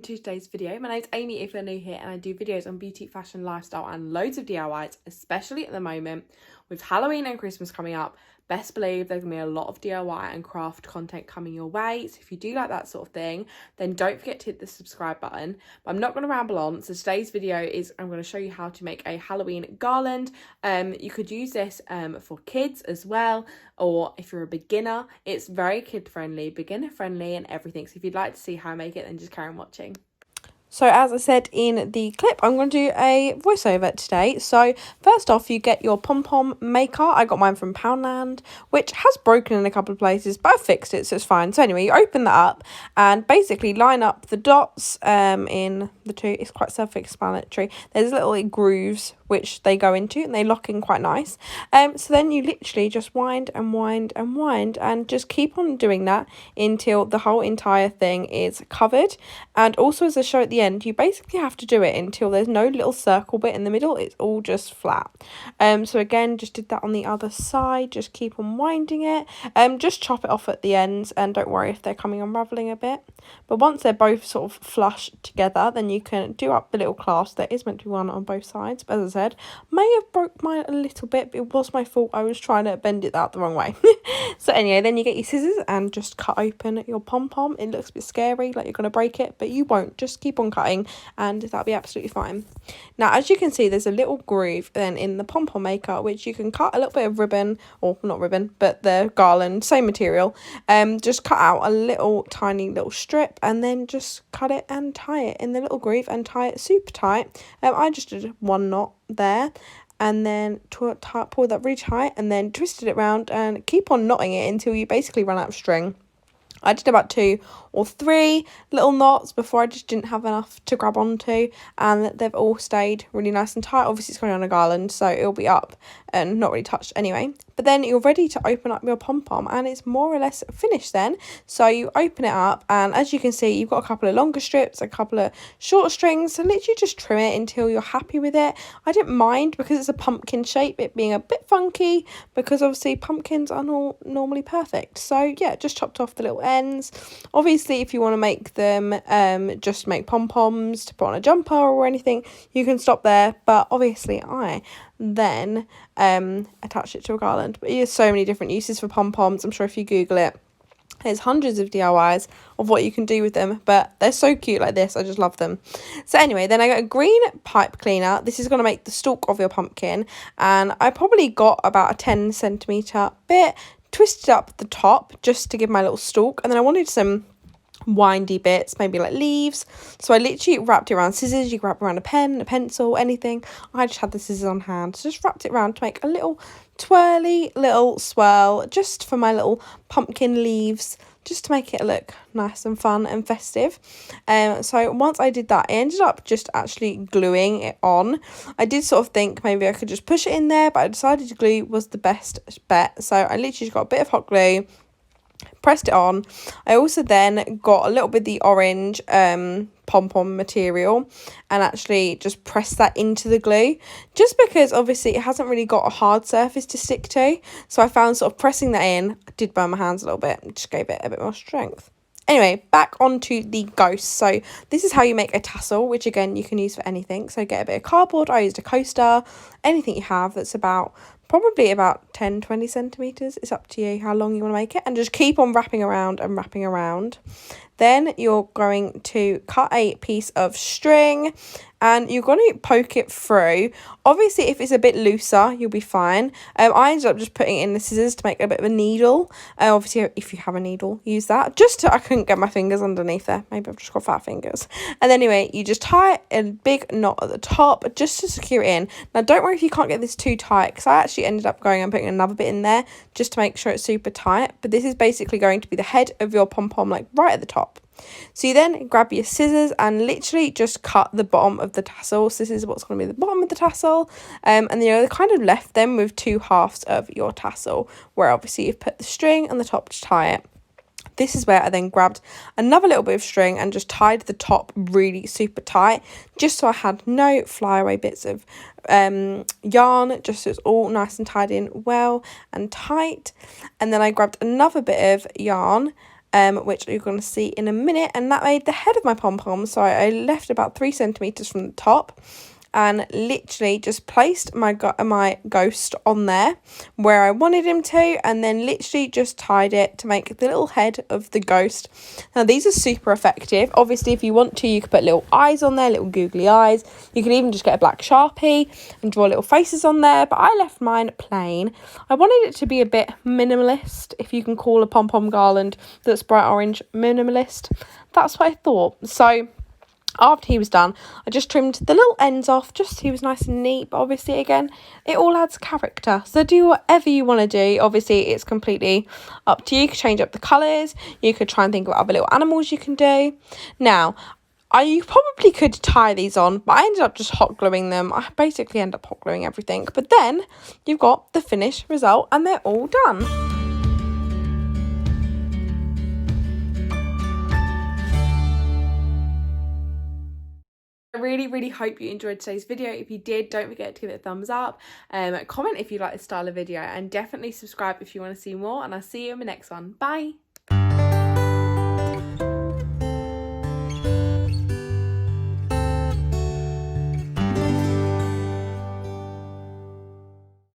to today's video. My name's Amy if you're new here, and I do videos on beauty, fashion, lifestyle and loads of DIYs, especially at the moment with Halloween and Christmas coming up. Best believe there's going to be a lot of DIY and craft content coming your way. So if you do like that sort of thing, then don't forget to hit the subscribe button. But I'm not going to ramble on. So today's video is I'm going to show you how to make a Halloween garland. You could use this for kids as well, or if you're a beginner, it's very kid friendly, beginner friendly and everything. So if you'd like to see how I make it, then just carry on watching. So as I said in the clip, I'm going to do a voiceover today. So first off, you get your pom pom maker. I got mine from Poundland, which has broken in a couple of places, but I fixed it, so it's fine. So anyway, you open that up and basically line up the dots in the two. It's quite self-explanatory. There's little grooves which they go into and they lock in quite nice. So then you literally just wind and wind and wind and just keep on doing that until the whole entire thing is covered. And also, as I show at the end, you basically have to do it until there's no little circle bit in the middle. It's all just flat. So again, just did that on the other side. Just keep on winding it. Just chop it off at the ends and don't worry if they're coming unraveling a bit. But once they're both sort of flush together, then you can do up the little clasp. There is meant to be one on both sides, but as I said, may have broke mine a little bit, but it was my fault. I was trying to bend it out the wrong way. So anyway, then you get your scissors and just cut open your pom pom. It looks a bit scary, like you're going to break it, but you won't. Just keep on cutting and that'll be absolutely fine. Now, as you can see, there's a little groove then in the pom pom maker, which you can cut a little bit of ribbon, or not ribbon, but the garland, same material. Just cut out a little tiny little strip and then just cut it and tie it in the little groove and tie it super tight. I just did one knot there and then pulled that really tight and then twisted it around and keep on knotting it until you basically run out of string. I did about 2 or 3 little knots before I just didn't have enough to grab onto, and they've all stayed really nice and tight. Obviously it's going on a garland, so it'll be up and not really touched anyway. But then you're ready to open up your pom-pom and it's more or less finished then. So you open it up and as you can see, you've got a couple of longer strips, a couple of shorter strings, so literally just trim it until you're happy with it. I didn't mind because it's a pumpkin shape, it being a bit funky, because obviously pumpkins are not normally perfect. So yeah, just chopped off the little ends. Obviously if you want to make them just make pom-poms to put on a jumper or anything, you can stop there, but obviously I then attach it to a garland. But there's so many different uses for pom-poms. I'm sure if you Google it, there's hundreds of DIYs of what you can do with them, but they're so cute like this. I just love them. So anyway, then I got a green pipe cleaner. This is going to make the stalk of your pumpkin, and I probably got about a 10 centimetre bit, twisted up the top just to give my little stalk, and then I wanted some windy bits, maybe like leaves, so I literally wrapped it around scissors. You can wrap around a pen, a pencil, anything. I just had the scissors on hand, so just wrapped it around to make a little twirly little swirl just for my little pumpkin leaves, just to make it look nice and fun and festive. So once I did that, I ended up just actually gluing it on. I did sort of think maybe I could just push it in there, but I decided glue was the best bet. So I literally just got a bit of hot glue, pressed it on. I also then got a little bit of the orange pom-pom material and actually just pressed that into the glue, just because obviously it hasn't really got a hard surface to stick to. So I found sort of pressing that in, I did burn my hands a little bit, just gave it a bit more strength. Anyway, back onto the ghost. So this is how you make a tassel, which again you can use for anything. So get a bit of cardboard. I used a coaster, anything you have that's probably about 10-20 centimeters. It's up to you how long you want to make it, and just keep on wrapping around and wrapping around. Then you're going to cut a piece of string and you're going to poke it through. Obviously if it's a bit looser, you'll be fine. I ended up just putting it in the scissors to make a bit of a needle. Obviously if you have a needle, use that. I couldn't get my fingers underneath there, maybe I've just got fat fingers. And anyway, you just tie a big knot at the top just to secure it in. Now don't worry if you can't get this too tight, because I actually ended up going and putting another bit in there just to make sure it's super tight. But this is basically going to be the head of your pom-pom, like right at the top. So you then grab your scissors and literally just cut the bottom of the tassel. So this is what's going to be the bottom of the tassel, and then you're kind of left then with 2 halves of your tassel, where obviously you've put the string on the top to tie it. This is where I then grabbed another little bit of string and just tied the top really super tight, just so I had no flyaway bits of yarn, just so it's all nice and tied in well and tight. And then I grabbed another bit of yarn which you're going to see in a minute, and that made the head of my pom-pom. So I left about 3 centimeters from the top and literally just placed my ghost on there where I wanted him to, and then literally just tied it to make the little head of the ghost. Now these are super effective. Obviously if you want to, you could put little eyes on there, little googly eyes. You could even just get a black Sharpie and draw little faces on there, but I left mine plain. I wanted it to be a bit minimalist, if you can call a pom-pom garland that's bright orange minimalist. That's what I thought. So after he was done, I just trimmed the little ends off, just so he was nice and neat. But obviously, again, it all adds character. So do whatever you want to do. Obviously, it's completely up to you. You could change up the colours. You could try and think of other little animals you can do. Now, you probably could tie these on, but I ended up just hot gluing them. I basically end up hot gluing everything. But then you've got the finished result and they're all done. I really hope you enjoyed today's video. If you did, don't forget to give it a thumbs up, comment if you like this style of video, and definitely subscribe if you want to see more, and I'll see you in the next one. Bye.